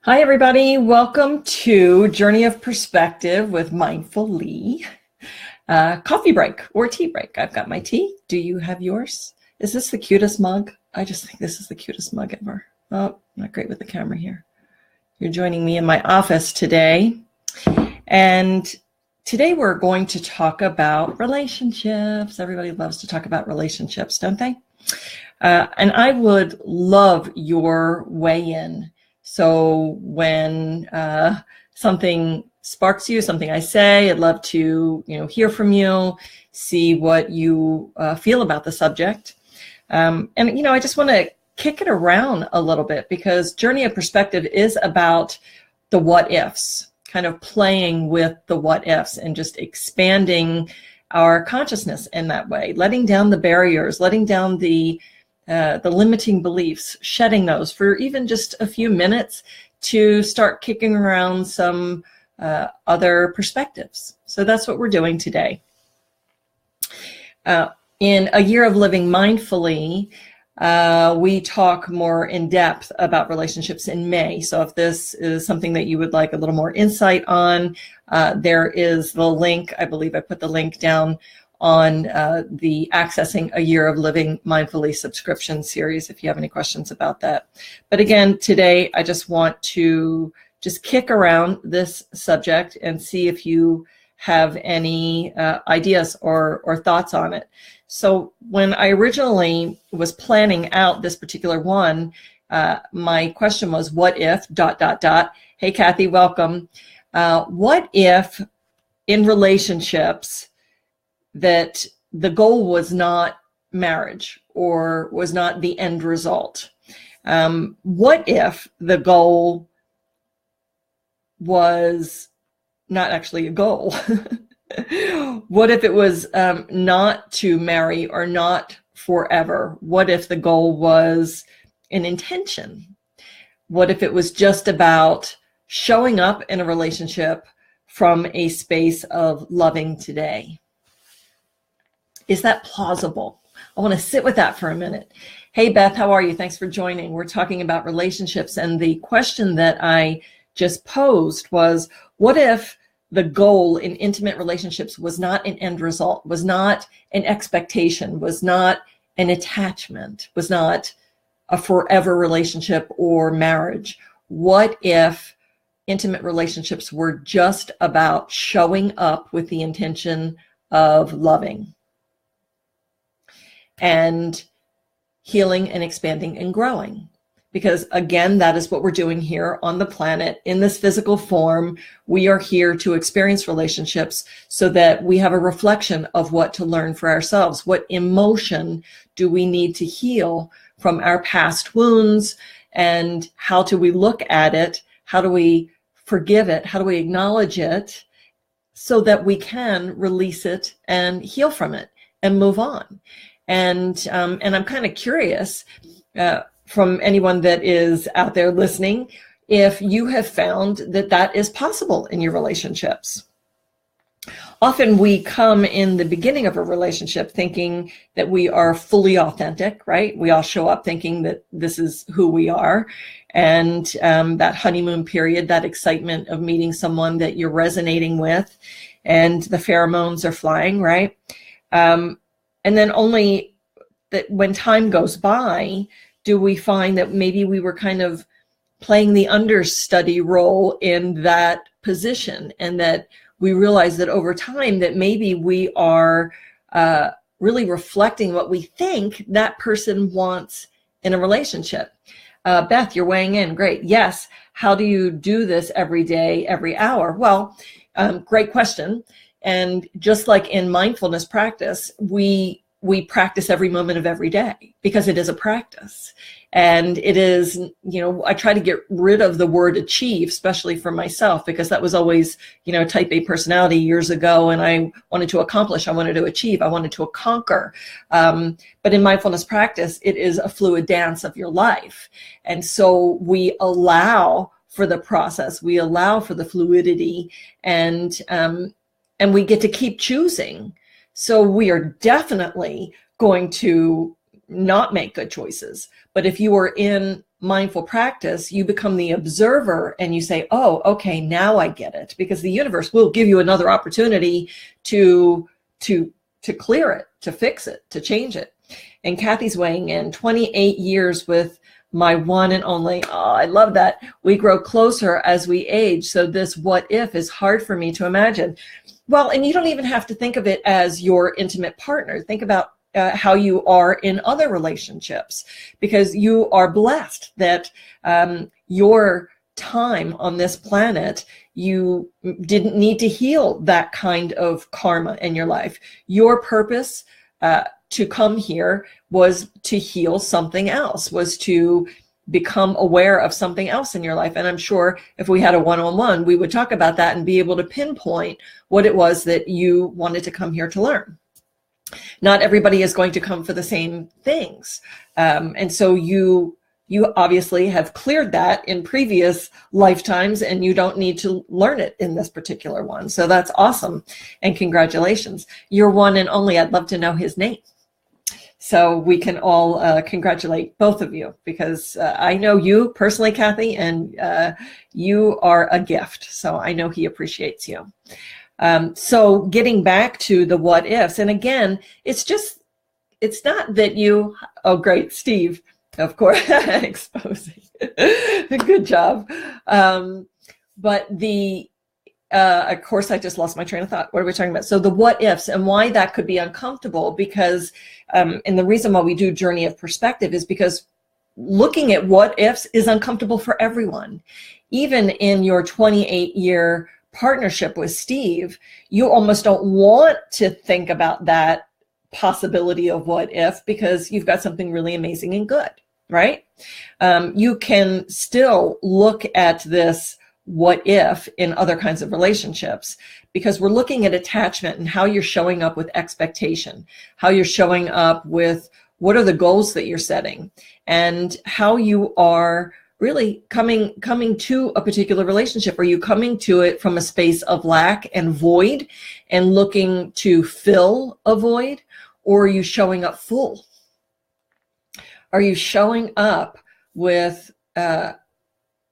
Hi, everybody. Welcome to Journey of Perspective with MindfulLee. Coffee break or tea break. I've got my tea. Do you have yours? Is this the cutest mug? I just think this is the cutest mug ever. Oh, not great with the camera here. You're joining me in my office today. And today we're going to talk about relationships. Everybody loves to talk about relationships, don't they? And I would love your weigh-in. So when something sparks you, something I say, I'd love to hear from you, see what you feel about the subject. And I just want to kick it around a little bit, because Journey of Perspective is about the what ifs, kind of playing with the what ifs and just expanding our consciousness in that way, letting down the barriers, letting down the limiting beliefs, shedding those for even just a few minutes to start kicking around some other perspectives. So that's what we're doing today. In A Year of Living Mindfully, we talk more in depth about relationships in May. So if this is something that you would like a little more insight on, there is the link. I believe I put the link down on the Accessing a Year of Living Mindfully subscription series if you have any questions about that. But again, today I just want to just kick around this subject and see if you have any ideas or thoughts on it. So when I originally was planning out this particular one, my question was, what if ... Hey, Kathy, welcome. What if in relationships that the goal was not marriage or was not the end result? What if the goal was not actually a goal? What if it was not to marry or not forever? What if the goal was an intention? What if it was just about showing up in a relationship from a space of loving today? Is that plausible? I want to sit with that for a minute. Hey, Beth, how are you? Thanks for joining. We're talking about relationships. And the question that I just posed was, what if the goal in intimate relationships was not an end result, was not an expectation, was not an attachment, was not a forever relationship or marriage? What if intimate relationships were just about showing up with the intention of loving and healing and expanding and growing? Because again, that is what we're doing here on the planet in this physical form. We are here to experience relationships so that we have a reflection of what to learn for ourselves. What emotion do we need to heal from our past wounds, and how do we look at it? How do we forgive it? How do we acknowledge it so that we can release it and heal from it and move on? And I'm kind of curious from anyone that is out there listening, if you have found that that is possible in your relationships. Often we come in the beginning of a relationship thinking that we are fully authentic, right? We all show up thinking that this is who we are. And that honeymoon period, that excitement of meeting someone that you're resonating with, and the pheromones are flying, right? And then only that when time goes by, do we find that maybe we were kind of playing the understudy role in that position, and that we realize that over time that maybe we are really reflecting what we think that person wants in a relationship. Beth, you're weighing in. Great. Yes. How do you do this every day, every hour? Well, great question. And just like in mindfulness practice, we practice every moment of every day, because it is a practice. And it is, I try to get rid of the word achieve, especially for myself, because that was always, type A personality years ago. And I wanted to accomplish, I wanted to achieve, I wanted to conquer. But in mindfulness practice, it is a fluid dance of your life. And so we allow for the process, we allow for the fluidity, and we get to keep choosing. So we are definitely going to not make good choices. But if you are in mindful practice, you become the observer and you say, oh, okay, now I get it, because the universe will give you another opportunity to clear it, to fix it, to change it. And Kathy's weighing in, 28 years with my one and only. Oh, I love that. We grow closer as we age. So this what if is hard for me to imagine. Well, and you don't even have to think of it as your intimate partner. Think about how you are in other relationships, because you are blessed that your time on this planet, you didn't need to heal that kind of karma in your life. Your purpose to come here was to heal something else, was to become aware of something else in your life. And I'm sure if we had a one-on-one, we would talk about that and be able to pinpoint what it was that you wanted to come here to learn. Not everybody is going to come for the same things. And so you obviously have cleared that in previous lifetimes, and you don't need to learn it in this particular one. So that's awesome. And congratulations. You're one and only. I'd love to know his name, so we can all congratulate both of you, because I know you personally, Kathy, and you are a gift. So I know he appreciates you. So getting back to the what ifs, and again, it's not that you, oh great, Steve, of course, exposing, good job. But of course, I just lost my train of thought. What are we talking about? So the what ifs, and why that could be uncomfortable, because, and the reason why we do Journey of Perspective is because looking at what ifs is uncomfortable for everyone. Even in your 28-year partnership with Steve, you almost don't want to think about that possibility of what if, because you've got something really amazing and good, right? You can still look at this what if in other kinds of relationships, because we're looking at attachment and how you're showing up with expectation, how you're showing up with what are the goals that you're setting, and how you are really coming to a particular relationship. Are you coming to it from a space of lack and void and looking to fill a void, or are you showing up full? Are you showing up with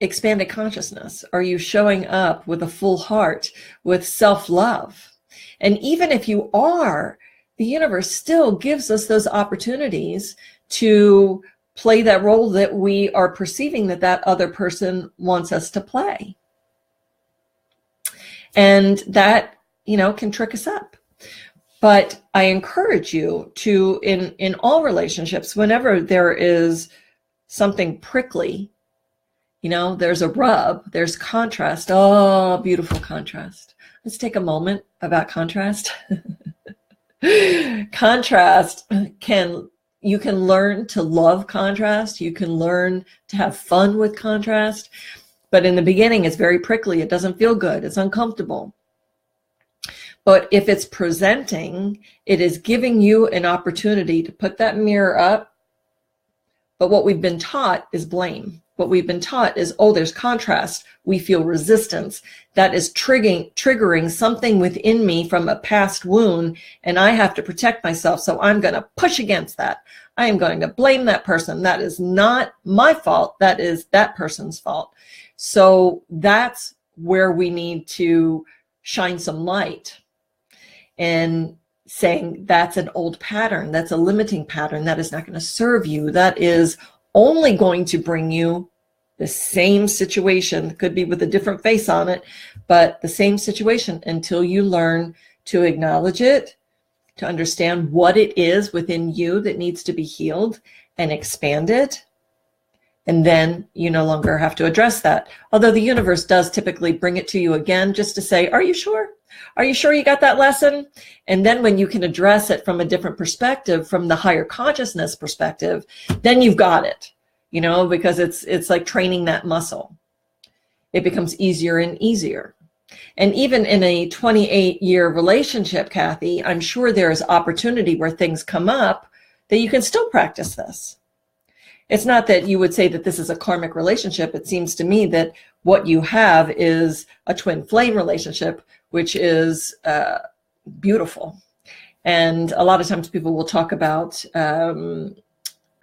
expanded consciousness? Are you showing up with a full heart, with self-love? And even if you are, the universe still gives us those opportunities to play that role that we are perceiving that other person wants us to play. And that, can trick us up. But I encourage you to, in all relationships, whenever there is something prickly, there's a rub, there's contrast. Oh, beautiful contrast. Let's take a moment about contrast. Contrast you can learn to love contrast. You can learn to have fun with contrast. But in the beginning, it's very prickly. It doesn't feel good. It's uncomfortable. But if it's presenting, it is giving you an opportunity to put that mirror up. But what we've been taught is blame. What we've been taught is, oh, there's contrast. We feel resistance. That is triggering something within me from a past wound, and I have to protect myself. So I'm going to push against that. I am going to blame that person. That is not my fault. That is that person's fault. So that's where we need to shine some light and saying that's an old pattern. That's a limiting pattern. That is not going to serve you. That is only going to bring you the same situation. Could be with a different face on it, but the same situation, until you learn to acknowledge it, to understand what it is within you that needs to be healed and expand it. And then you no longer have to address that. Although the universe does typically bring it to you again just to say, are you sure? Are you sure you got that lesson? And then when you can address it from a different perspective, from the higher consciousness perspective, then you've got it, because it's like training that muscle. It becomes easier and easier. And even in a 28-year relationship, Kathy, I'm sure there's opportunity where things come up that you can still practice this. It's not that you would say that this is a karmic relationship. It seems to me that what you have is a twin flame relationship, which is beautiful. And a lot of times people will talk about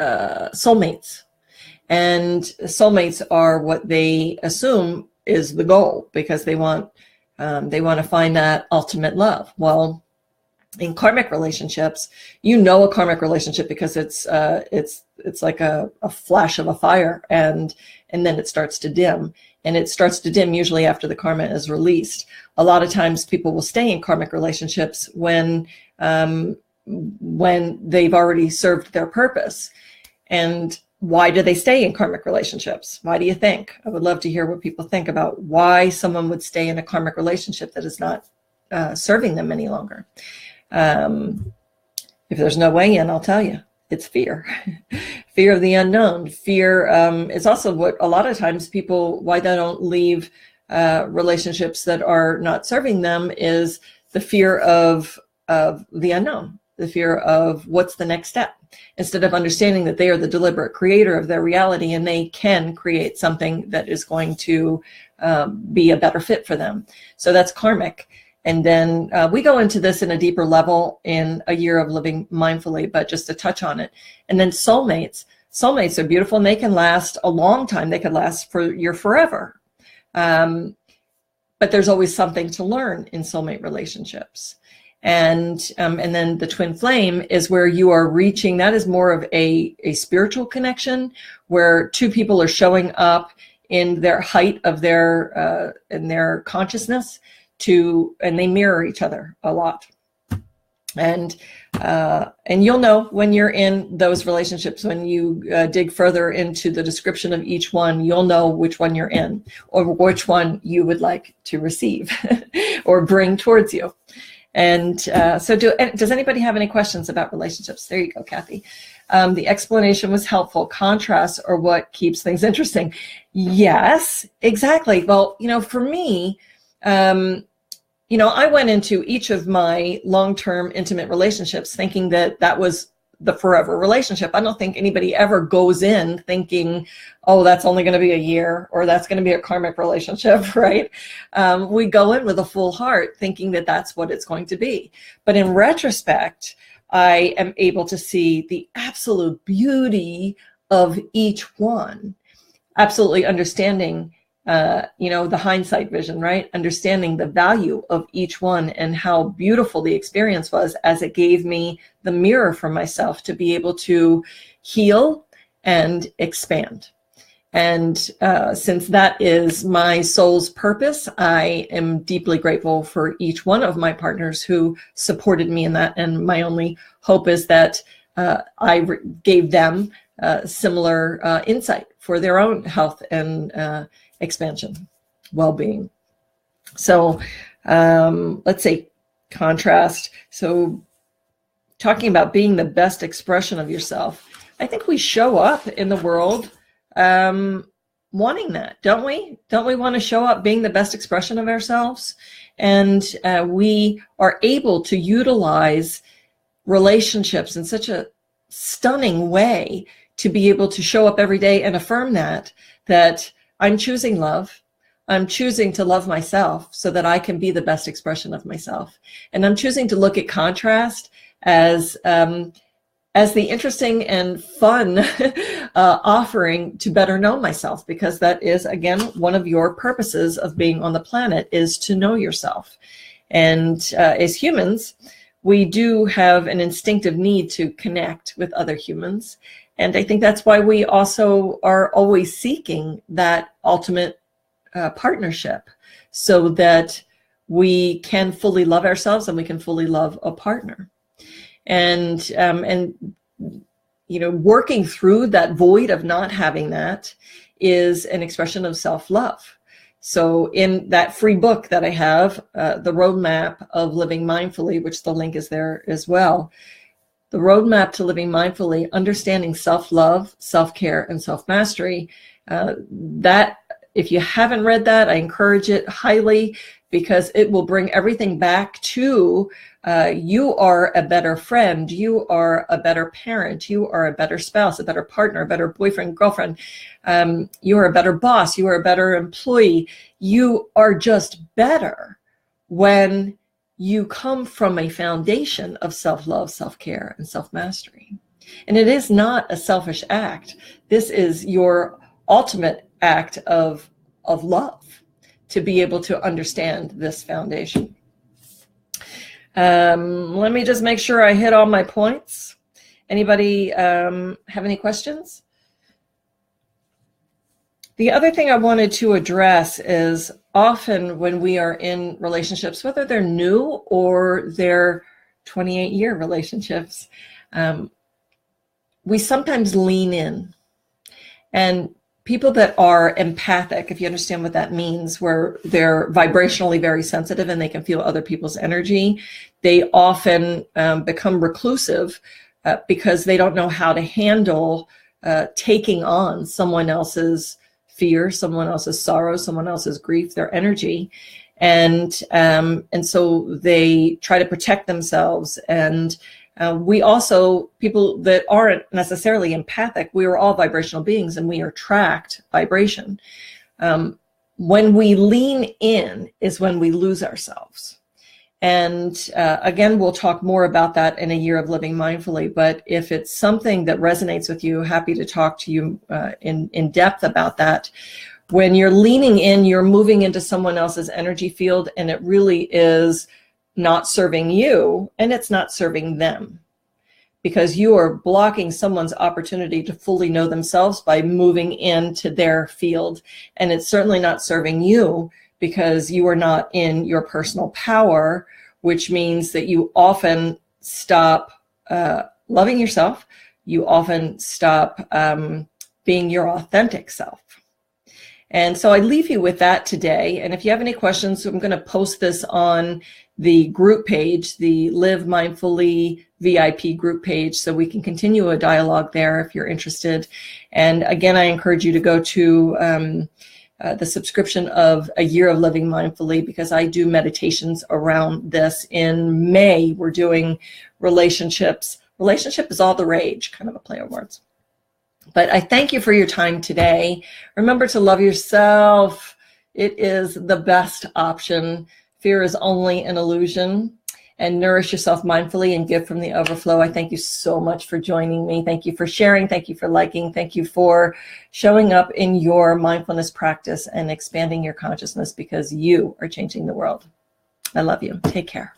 soulmates. And soulmates are what they assume is the goal, because they want to find that ultimate love. Well, in karmic relationships, a karmic relationship because it's like a flash of a fire, and then it starts to dim. And it starts to dim usually after the karma is released. A lot of times people will stay in karmic relationships when they've already served their purpose. And why do they stay in karmic relationships? Why do you think? I would love to hear what people think about why someone would stay in a karmic relationship that is not serving them any longer. If there's no way in, I'll tell you, it's fear. Fear of the unknown. Fear is also what a lot of times why they don't leave relationships that are not serving them, is the fear of the unknown, the fear of what's the next step, instead of understanding that they are the deliberate creator of their reality and they can create something that is going to be a better fit for them. So that's karmic. And then we go into this in a deeper level in A Year of Living Mindfully, but just to touch on it. And then soulmates. Soulmates are beautiful and they can last a long time. They could last for your forever. But there's always something to learn in soulmate relationships. And then the twin flame is where you are reaching, that is more of a spiritual connection, where two people are showing up in their height of in their consciousness, and they mirror each other a lot. And you'll know when you're in those relationships, when you dig further into the description of each one, you'll know which one you're in, or which one you would like to receive or bring towards you. And so does anybody have any questions about relationships? There you go, Kathy. The explanation was helpful. Contrasts are what keeps things interesting. Yes, exactly. Well, for me, I went into each of my long-term intimate relationships thinking that was the forever relationship. I don't think anybody ever goes in thinking, oh, that's only going to be a year, or that's going to be a karmic relationship, right? We go in with a full heart thinking that that's what it's going to be. But in retrospect, I am able to see the absolute beauty of each one, absolutely understanding the hindsight vision, right? Understanding the value of each one and how beautiful the experience was, as it gave me the mirror for myself to be able to heal and expand. And since that is my soul's purpose, I am deeply grateful for each one of my partners who supported me in that. And my only hope is that I gave them similar insight for their own health and expansion, well-being. So let's say contrast. So talking about being the best expression of yourself, I think we show up in the world wanting that, don't we? Don't we want to show up being the best expression of ourselves? And we are able to utilize relationships in such a stunning way to be able to show up every day and affirm that I'm choosing love. I'm choosing to love myself so that I can be the best expression of myself. And I'm choosing to look at contrast as the interesting and fun offering to better know myself, because that is, again, one of your purposes of being on the planet, is to know yourself. And as humans, we do have an instinctive need to connect with other humans. And I think that's why we also are always seeking that ultimate partnership, so that we can fully love ourselves and we can fully love a partner. And working through that void of not having that is an expression of self-love. So in that free book that I have, the Roadmap of Living Mindfully, which the link is there as well, the Roadmap to Living Mindfully, understanding self-love, self-care, and self-mastery, that if you haven't read that, I encourage it highly, because it will bring everything back to you are a better friend, you are a better parent, you are a better spouse, a better partner, a better boyfriend, girlfriend, you are a better boss, you are a better employee. You are just better when you come from a foundation of self-love, self-care, and self-mastery. And it is not a selfish act. This is your ultimate act of love, to be able to understand this foundation. Let me just make sure I hit all my points. Anybody have any questions? The other thing I wanted to address is often when we are in relationships, whether they're new or they're 28-year relationships, we sometimes lean in. And people that are empathic, if you understand what that means, where they're vibrationally very sensitive and they can feel other people's energy, they often become reclusive because they don't know how to handle taking on someone else's fear, someone else's sorrow, someone else's grief, their energy. And so they try to protect themselves. And we also, people that aren't necessarily empathic, we are all vibrational beings and we attract vibration. When we lean in is when we lose ourselves. And again, we'll talk more about that in a year of living mindfully. But if it's something that resonates with you, happy to talk to you in depth about that. When you're leaning in, you're moving into someone else's energy field, and it really is not serving you, and it's not serving them, because you are blocking someone's opportunity to fully know themselves by moving into their field. And it's certainly not serving you, because you are not in your personal power, which means that you often stop loving yourself. You often stop being your authentic self. And so I leave you with that today. And if you have any questions, I'm going to post this on the group page, the Live MindfulLee VIP group page, so we can continue a dialogue there if you're interested. And again, I encourage you to go to the subscription of A Year of Living Mindfully, because I do meditations around this. In May, we're doing relationships. Relationship is all the rage, kind of a play on words. But I thank you for your time today. Remember to love yourself. It is the best option. Fear is only an illusion. And nourish yourself mindfully and give from the overflow. I thank you so much for joining me. Thank you for sharing. Thank you for liking. Thank you for showing up in your mindfulness practice and expanding your consciousness, because you are changing the world. I love you. Take care.